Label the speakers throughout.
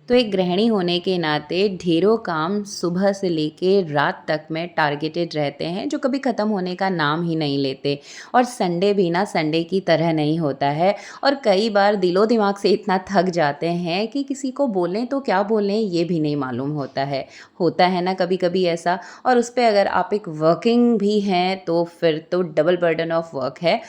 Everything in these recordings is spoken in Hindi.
Speaker 1: तो एक गृहिणी होने के नाते ढेरों काम सुबह से लेके रात तक में टारगेटेड रहते हैं जो कभी ख़त्म होने का नाम ही नहीं लेते। और संडे भी ना संडे की तरह नहीं होता है। और कई बार दिलो दिमाग से इतना थक जाते हैं कि किसी को बोलें तो क्या बोलें ये भी नहीं मालूम होता है ना कभी कभी ऐसा। और उस पे अगर आप एक वर्किंग भी हैं तो फिर तो डबल बर्डन ऑफ वर्क है।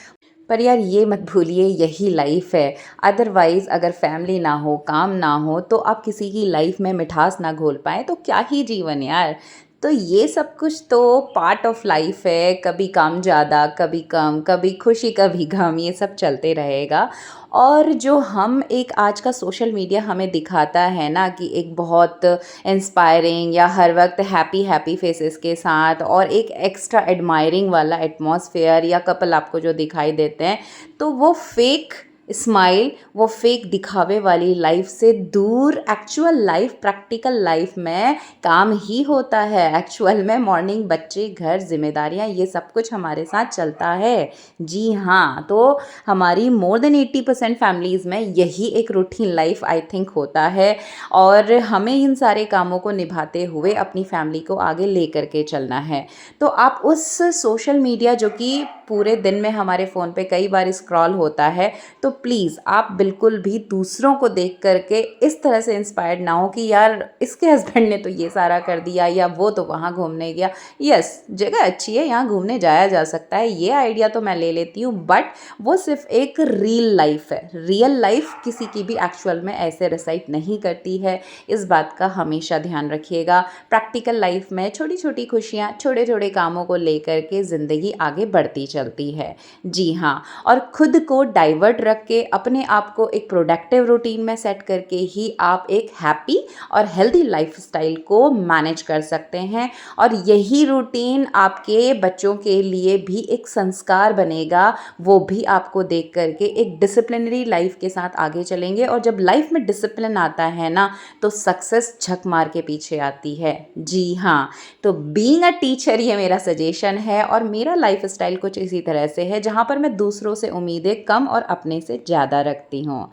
Speaker 1: पर यार ये मत भूलिए यही लाइफ है। अदरवाइज़ अगर फैमिली ना हो, काम ना हो तो आप किसी की लाइफ में मिठास ना घोल पाएँ तो क्या ही जीवन यार। तो ये सब कुछ तो पार्ट ऑफ लाइफ है, कभी काम ज़्यादा, कभी कम, कभी खुशी, कभी गम, ये सब चलते रहेगा। और जो हम एक आज का सोशल मीडिया हमें दिखाता है ना कि एक बहुत इंस्पायरिंग या हर वक्त हैप्पी हैप्पी फेसेस के साथ और एक एक्स्ट्रा एडमायरिंग वाला एटमॉस्फेयर या कपल आपको जो दिखाई देते हैं, तो वो फेक स्माइल, वो फेक दिखावे वाली लाइफ से दूर एक्चुअल लाइफ, प्रैक्टिकल लाइफ में काम ही होता है। एक्चुअल में मॉर्निंग, बच्चे, घर, जिम्मेदारियां, ये सब कुछ हमारे साथ चलता है। जी हाँ, तो हमारी मोर देन 80% फैमिलीज़ में यही एक रूटीन लाइफ आई थिंक होता है। और हमें इन सारे कामों को निभाते हुए अपनी फैमिली को आगे ले करके चलना है। तो आप उस सोशल मीडिया जो कि पूरे दिन में हमारे फ़ोन पे कई बार स्क्रॉल होता है, तो प्लीज़ आप बिल्कुल भी दूसरों को देख करके इस तरह से इंस्पायर्ड ना हो कि यार इसके हस्बैंड ने तो ये सारा कर दिया या वो तो वहाँ घूमने गया। यस, जगह अच्छी है, यहाँ घूमने जाया जा सकता है, ये आइडिया तो मैं ले लेती हूँ, बट वो सिर्फ एक रियल लाइफ है। रियल लाइफ किसी की भी एक्चुअल में ऐसे रिसाइट नहीं करती है। इस बात का हमेशा ध्यान रखिएगा। प्रैक्टिकल लाइफ में छोटी छोटी खुशियाँ, छोटे छोटे कामों को लेकर के ज़िंदगी आगे बढ़ती चलती है। जी हाँ, और खुद को डाइवर्ट रख के अपने आप को एक प्रोडक्टिव रूटीन में सेट करके ही आप एक हैप्पी और हेल्दी लाइफस्टाइल को मैनेज कर सकते हैं। और यही रूटीन आपके बच्चों के लिए भी एक संस्कार बनेगा। वो भी आपको देख करके एक डिसिप्लिनरी लाइफ के साथ आगे चलेंगे। और जब लाइफ में डिसिप्लिन आता है ना, तो सक्सेस झक मार के पीछे आती है। जी हाँ, तो बीइंग अ टीचर ये मेरा सजेशन है। और मेरा लाइफस्टाइल कुछ इसी तरह से है जहाँ पर मैं दूसरों से उम्मीदें कम और अपने से ज़्यादा रखती हूँ।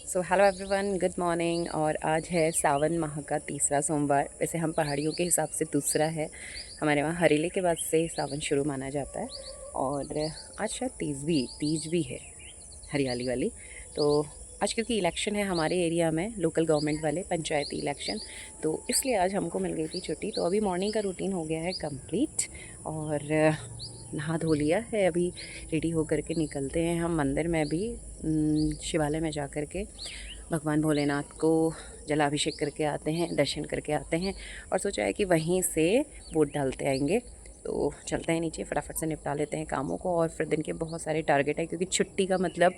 Speaker 1: So hello everyone, good morning. और आज है सावन माह का तीसरा सोमवार। वैसे हम पहाड़ियों के हिसाब से दूसरा है। हमारे वहाँ हरेले के बाद से सावन शुरू माना जाता है। और आज शायद तीज भी है, हरियाली वाली। तो आज क्योंकि इलेक्शन है हमारे एरिया में, लोकल गवर्नमेंट वाले पंचायती इलेक्शन, तो इसलिए आज हमको मिल गई थी छुट्टी। तो अभी मॉर्निंग का रूटीन हो गया है कंप्लीट। और नहा धो लिया है, अभी रेडी होकर के निकलते हैं हम मंदिर में। भी शिवालय में जा कर के भगवान भोलेनाथ को जलाभिषेक करके आते हैं, दर्शन करके आते हैं। और सोचा है कि वहीं से वोट डालते आएंगे। तो चलते हैं नीचे, फटाफट से निपटा लेते हैं कामों को। और फिर दिन के बहुत सारे टारगेट है, क्योंकि छुट्टी का मतलब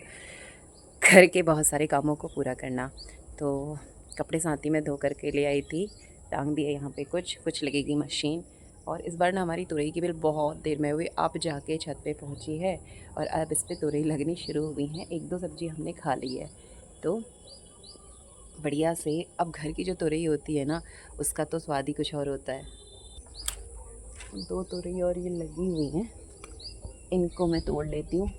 Speaker 1: घर के बहुत सारे कामों को पूरा करना। तो कपड़े साथी में धो करके ले आई थी, टांग दिए यहाँ पे, कुछ लगेगी मशीन। और इस बार ना हमारी तुरई की बेल बहुत देर में हुई, अब जाके छत पे पहुँची है। और अब इस पर तुरई लगनी शुरू हुई हैं। एक दो सब्ज़ी हमने खा ली है, तो बढ़िया से अब घर की जो तुरई होती है ना, उसका तो स्वाद ही कुछ और होता है। दो तुरई और ये लगी हुई हैं, इनको मैं तोड़ लेती हूँ।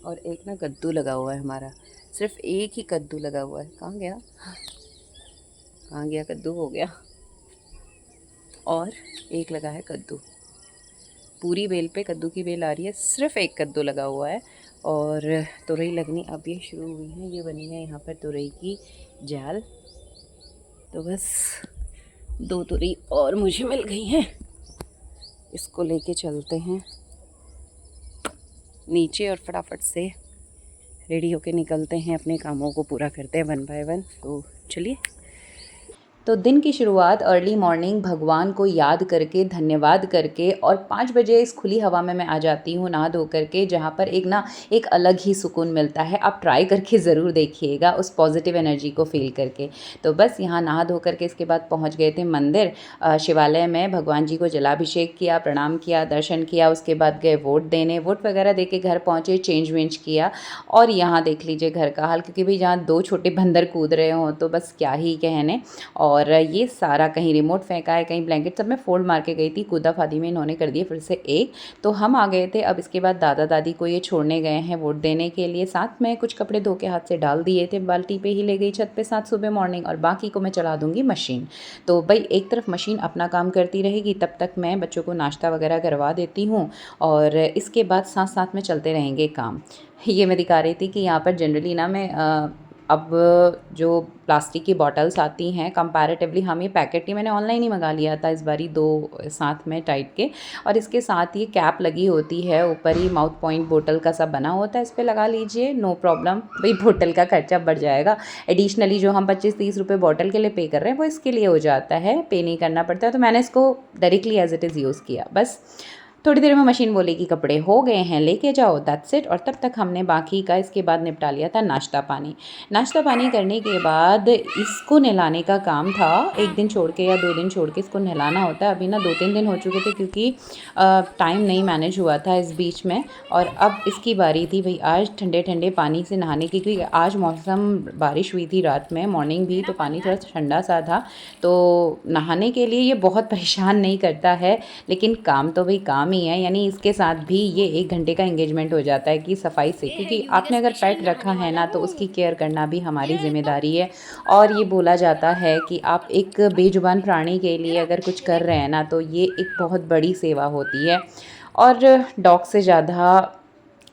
Speaker 1: और एक ना कद्दू लगा हुआ है हमारा, सिर्फ एक ही कद्दू लगा हुआ है। कहाँ गया कद्दू, हो गया। और एक लगा है कद्दू, पूरी बेल पे कद्दू की बेल आ रही है, सिर्फ एक कद्दू लगा हुआ है। और तुरई लगनी अब ये शुरू हुई है। ये बनी है यहाँ पर तुरई की जाल। तो बस दो तुरई और मुझे मिल गई हैं, इसको लेके चलते हैं नीचे और फटाफट से रेडी होके निकलते हैं, अपने कामों को पूरा करते हैं वन बाय वन। तो चलिए। तो दिन की शुरुआत अर्ली मॉर्निंग भगवान को याद करके, धन्यवाद करके, और 5 बजे इस खुली हवा में मैं आ जाती हूँ नहा धो करके, जहाँ पर एक अलग ही सुकून मिलता है। आप ट्राई करके ज़रूर देखिएगा उस पॉजिटिव एनर्जी को फील करके। तो बस यहाँ नहा धो करके इसके बाद पहुँच गए थे मंदिर, शिवालय में भगवान जी को जलाभिषेक किया, प्रणाम किया, दर्शन किया। उसके बाद गए वोट देने, वोट वगैरह दे के घर पहुँचे, चेंज वेंज किया। और यहाँ देख लीजिए घर का हाल, क्योंकि भाई जहाँ 2 छोटे बंदर कूद रहे हों तो बस क्या ही कहने। और ये सारा कहीं रिमोट फेंका है, कहीं ब्लैंकेट, सब मैं फ़ोल्ड मार के गई थी। कूदा फादी में इन्होंने कर दिए फिर से एक। तो हम आ गए थे। अब इसके बाद दादा दादी को ये छोड़ने गए हैं वोट देने के लिए। साथ में कुछ कपड़े धो के हाथ से डाल दिए थे, बाल्टी पे ही ले गई छत पे साथ सुबह मॉर्निंग, और बाकी को मैं चला दूँगी मशीन। तो भाई एक तरफ मशीन अपना काम करती रहेगी, तब तक मैं बच्चों को नाश्ता वगैरह करवा देती हूँ, और इसके बाद साथ साथ में चलते रहेंगे काम। ये मैं दिखा रही थी कि यहाँ पर जनरली ना मैं अब जो प्लास्टिक की बॉटल्स आती हैं कंपैरेटिवली, हम ये पैकेट ही मैंने ऑनलाइन ही मंगा लिया था इस बारी 2 साथ में टाइप के, और इसके साथ ये कैप लगी होती है ऊपर ही, माउथ पॉइंट बोतल का सब बना होता है, इस पर लगा लीजिए, नो प्रॉब्लम। भाई बोतल का खर्चा बढ़ जाएगा, एडिशनली जो हम 25-30 रुपये बॉटल के लिए पे कर रहे हैं वो इसके लिए हो जाता है, पे नहीं करना पड़ता है। तो मैंने इसको directly as it is use किया। बस थोड़ी देर में मशीन बोलेगी कपड़े हो गए हैं, लेके जाओ, दैट्स इट। और तब तक हमने बाकी का इसके बाद निपटा लिया था नाश्ता पानी। नाश्ता पानी करने के बाद इसको नहलाने का काम था, एक दिन छोड़ के या 2 दिन छोड़ के इसको नहलाना होता है। अभी ना 2-3 दिन हो चुके थे क्योंकि टाइम नहीं मैनेज हुआ था इस बीच में, और अब इसकी बारी थी भाई आज ठंडे ठंडे पानी से नहाने की, क्योंकि आज मौसम बारिश हुई थी रात में, मॉर्निंग भी, तो पानी थोड़ा ठंडा सा था। तो नहाने के लिए ये बहुत परेशान नहीं करता है, लेकिन काम तो भाई काम ही है, यानी इसके साथ भी ये 1 घंटे का एंगेजमेंट हो जाता है कि सफाई से, क्योंकि आपने अगर पेट रखा है ना तो उसकी केयर करना भी हमारी ज़िम्मेदारी है। और ये बोला जाता है कि आप एक बेजुबान प्राणी के लिए अगर कुछ कर रहे हैं ना तो ये एक बहुत बड़ी सेवा होती है। और डॉग से ज़्यादा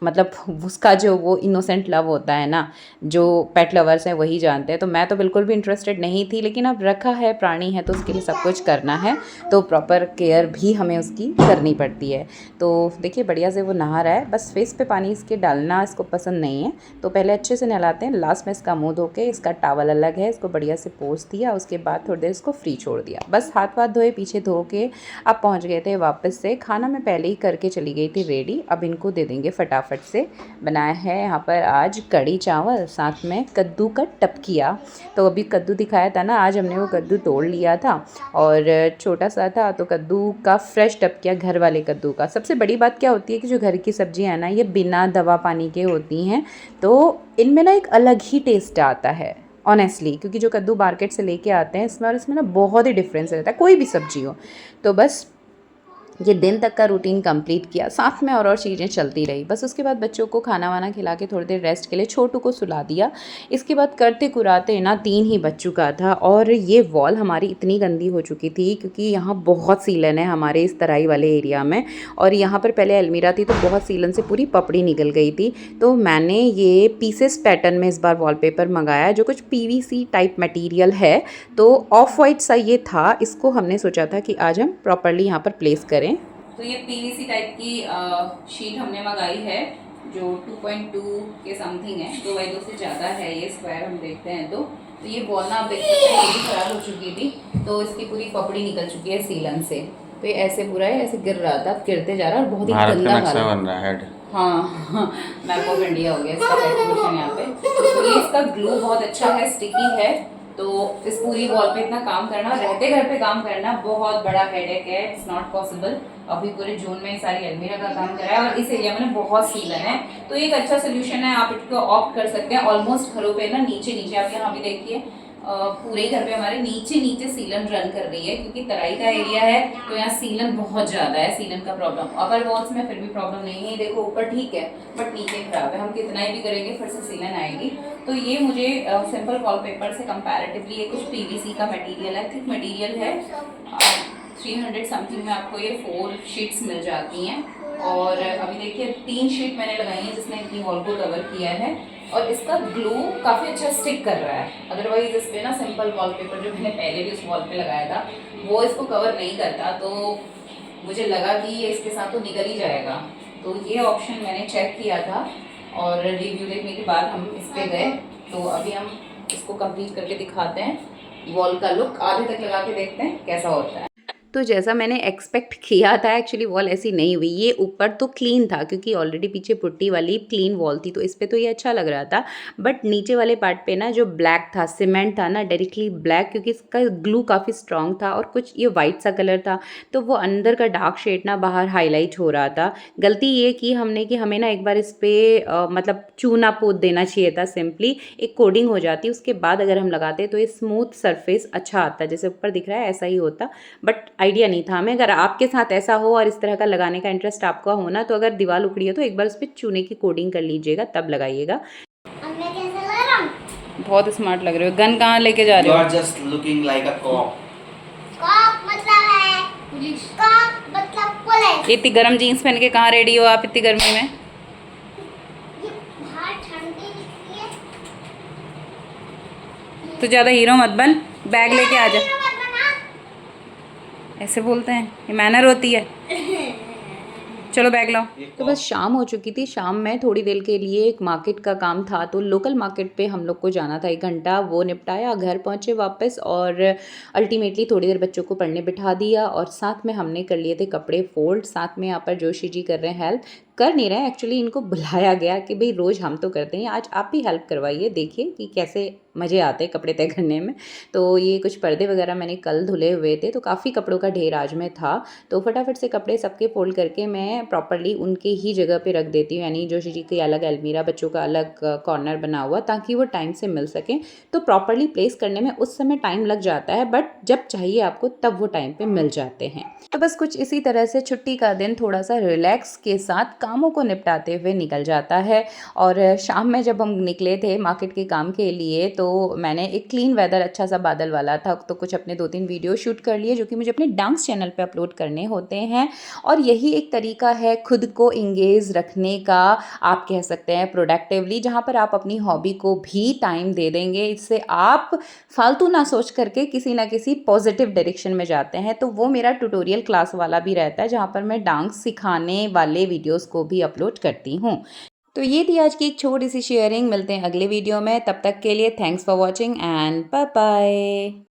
Speaker 1: मतलब उसका जो वो इनोसेंट लव होता है ना, जो पेट लवर्स हैं वही जानते हैं। तो मैं तो बिल्कुल भी इंटरेस्टेड नहीं थी, लेकिन अब रखा है, प्राणी है, तो उसके लिए सब कुछ करना है, तो प्रॉपर केयर भी हमें उसकी करनी पड़ती है। तो देखिए बढ़िया से वो नहा रहा है, बस फेस पे पानी इसके डालना इसको पसंद नहीं है, तो पहले अच्छे से नहलाते हैं, लास्ट में इसका मुँह धो के, इसका टॉवल अलग है, इसको बढ़िया से पोंछ दिया, उसके बाद थोड़ी देर इसको फ्री छोड़ दिया। बस हाथ वाथ धोए, पीछे धो के अब पहुँच गए थे वापस से। खाना मैं पहले ही करके चली गई थी रेडी, अब इनको दे देंगे फटाफट से। बनाया है यहाँ पर आज कढ़ी चावल, साथ में कद्दू का टपकिया। तो अभी कद्दू दिखाया था ना, आज हमने वो कद्दू तोड़ लिया था और छोटा सा था, तो कद्दू का फ्रेश टपकिया, घर वाले कद्दू का। सबसे बड़ी बात क्या होती है कि जो घर की सब्जियाँ हैं ना, ये बिना दवा पानी के होती हैं, तो इनमें ना एक अलग ही टेस्ट आता है ऑनेस्टली, क्योंकि जो कद्दू मार्केट से लेके आते हैं इसमें और इसमें ना बहुत ही डिफरेंस रहता है, कोई भी सब्जी हो। तो बस ये दिन तक का रूटीन कंप्लीट किया, साथ में और चीज़ें चलती रही। बस उसके बाद बच्चों को खाना वाना खिला के थोड़ी देर रेस्ट के लिए छोटू को सुला दिया। इसके बाद करते कुराते ना 3 ही बज चुका था, और ये वॉल हमारी इतनी गंदी हो चुकी थी क्योंकि यहाँ बहुत सीलन है हमारे इस तराई वाले एरिया में, और यहाँ पर पहले अलमीरा थी तो बहुत सीलन से पूरी पपड़ी निकल गई थी। तो मैंने ये पीसेस पैटर्न में इस बार वॉलपेपर मंगाया, जो कुछ पीवीसी टाइप मटेरियल है, तो ऑफ वाइट सा ये था। इसको हमने सोचा था कि आज हम प्रॉपरली यहाँ पर प्लेस करें। तो ये पीवीसी टाइप की शीट हमने मंगाई है, जो 2.2 के समथिंग है, 2x2 से ज़्यादा है ये स्क्वायर, हम देखते हैं। तो ये बॉल ना आप देख सकते हैं, ये भी खराब हो चुकी थी, तो इसकी पूरी पपड़ी निकल चुकी है सीलन से। तो ये ऐसे पूरा है, ऐसे गिर रहा था, गिरते जा रहा है, और बहुत ही गंदा नक्शा बन रहा है। हाँ मैप ऑफ इंडिया हो गया इसका डेकोरेशन यहाँ पे। तो ये इसका ग्लू बहुत अच्छा है, स्टिकी है। तो इस पूरी वॉल पे इतना काम करना, रहते घर पे काम करना बहुत बड़ा हेडेक है, इट्स नॉट पॉसिबल। अभी पूरे जून में सारी अलमीरा का काम करा है, और इस एरिया में बहुत सीलन है, तो एक अच्छा सोल्यूशन है, आप इसको ऑप्ट कर सकते हैं। ऑलमोस्ट घरों पे ना नीचे नीचे, आप यहाँ भी देखिए पूरे घर पे हमारे नीचे नीचे सीलन रन कर रही है, क्योंकि तराई का एरिया है तो यहाँ सीलन बहुत ज़्यादा है, सीलन का प्रॉब्लम। अपर वॉल्स में फिर भी प्रॉब्लम नहीं है, देखो ऊपर ठीक है बट नीचे खराब है, हम कितना ही भी करेंगे फिर से सीलन आएगी। तो ये मुझे सिंपल वॉलपेपर से कंपैरेटिवली ये कुछ पीवीसी का मटेरियल है, थिक मटेरियल है, 300 समथिंग में आपको ये 4 शीट्स मिल जाती हैं। और अभी देखिए 3 शीट मैंने लगाई है जिसने इतनी वॉल को कवर किया है, और इसका ग्लू काफ़ी अच्छा स्टिक कर रहा है। अदरवाइज इस पर ना सिंपल वॉलपेपर जो मैंने पहले भी उस वॉल पे लगाया था वो इसको कवर नहीं करता, तो मुझे लगा कि ये इसके साथ तो निकल ही जाएगा। तो ये ऑप्शन मैंने चेक किया था, और रिव्यू देखने के बाद हम इस पर गए। तो अभी हम इसको कंप्लीट करके दिखाते हैं, वॉल का लुक आधे तक लगा के देखते हैं कैसा होता है। तो जैसा मैंने एक्सपेक्ट किया था एक्चुअली वॉल ऐसी नहीं हुई। ये ऊपर तो क्लीन था क्योंकि ऑलरेडी पीछे पुट्टी वाली क्लीन वॉल थी, तो इस पे तो ये अच्छा लग रहा था। बट नीचे वाले पार्ट पे ना जो ब्लैक था, सीमेंट था ना, डायरेक्टली ब्लैक, क्योंकि इसका ग्लू काफ़ी स्ट्रॉन्ग था और कुछ ये वाइट सा कलर था, तो वो अंदर का डार्क शेड ना बाहर हाईलाइट हो रहा था। गलती ये की हमने कि हमें ना एक बार इस पर मतलब चूना पोत देना चाहिए था, सिंपली एक कोडिंग हो जाती, उसके बाद अगर हम लगाते तो ये स्मूथ सरफेस अच्छा आता, जैसे ऊपर दिख रहा है ऐसा ही होता। बट आइडिया नहीं था हमें। अगर आपके साथ ऐसा हो और इस तरह का लगाने का इंटरेस्ट आपका हो ना, तो अगर दीवार उखड़ी है तो एक बार उस पर चूने की कोडिंग कर लीजिएगा, तब लगाइएगा। बहुत स्मार्ट लग रहे हो। गन कहाँ लेके जा रहे हो?
Speaker 2: You are just looking like a cop.
Speaker 3: Cop मतलब है पुलिस, कॉप मतलब पुलिस।
Speaker 1: इतनी गर्म जीन्स पहन के कहाँ रेडी हो आप इतनी गर्मी में?
Speaker 3: ये बाहर ठंडी निकली है
Speaker 1: तो ज़्यादा हीरो मत बन, बैग लेके आ जा।
Speaker 3: मत बना।
Speaker 1: ऐसे बोलते हैं, ये मैनर होती है। चलो बैग लाओ। तो बस शाम हो चुकी थी। शाम में थोड़ी देर के लिए एक मार्केट का काम था, तो लोकल मार्केट पे हम लोग को जाना था 1 घंटा, वो निपटाया, घर पहुँचे वापस और अल्टीमेटली थोड़ी देर बच्चों को पढ़ने बिठा दिया और साथ में हमने कर लिए थे कपड़े फोल्ड। साथ में यहाँ पर जोशी जी कर रहे हैं हेल्प, कर नहीं रहे हैं एक्चुअली, इनको बुलाया गया कि भाई रोज़ हम तो करते हैं, आज आप भी हेल्प करवाइए, देखिए कि कैसे मज़े आते हैं कपड़े तय करने में। तो ये कुछ पर्दे वगैरह मैंने कल धुले हुए थे, तो काफ़ी कपड़ों का ढेर आज में था, तो फटाफट से कपड़े सबके फोल्ड करके मैं प्रॉपरली उनके ही जगह पे रख देती हूँ, यानी जोशी जी की अलग अलमीरा, बच्चों का अलग कॉर्नर बना हुआ, ताकि वो टाइम से मिल सकें। तो प्रॉपरली प्लेस करने में उस समय टाइम लग जाता है, बट जब चाहिए आपको तब वो टाइम पे मिल जाते हैं। तो बस कुछ इसी तरह से छुट्टी का दिन थोड़ा सा रिलैक्स के साथ कामों को निपटाते हुए निकल जाता है। और शाम में जब हम निकले थे मार्केट के काम के लिए, तो मैंने एक क्लीन वेदर, अच्छा सा बादल वाला था, तो कुछ अपने 2-3 वीडियो शूट कर लिए जो कि मुझे अपने डांस चैनल पे अपलोड करने होते हैं। और यही एक तरीका है खुद को इंगेज रखने का, आप कह सकते हैं प्रोडक्टिवली, जहाँ पर आप अपनी हॉबी को भी टाइम दे देंगे। इससे आप फालतू ना सोच करके किसी ना किसी पॉजिटिव डायरेक्शन में जाते हैं। तो वो मेरा ट्यूटोरियल क्लास वाला भी रहता है, जहाँ पर मैं डांस सिखाने वाले वीडियोस को भी अपलोड करती हूँ। तो ये थी आज की एक छोटी सी शेयरिंग। मिलते हैं अगले वीडियो में, तब तक के लिए thanks for watching and bye bye.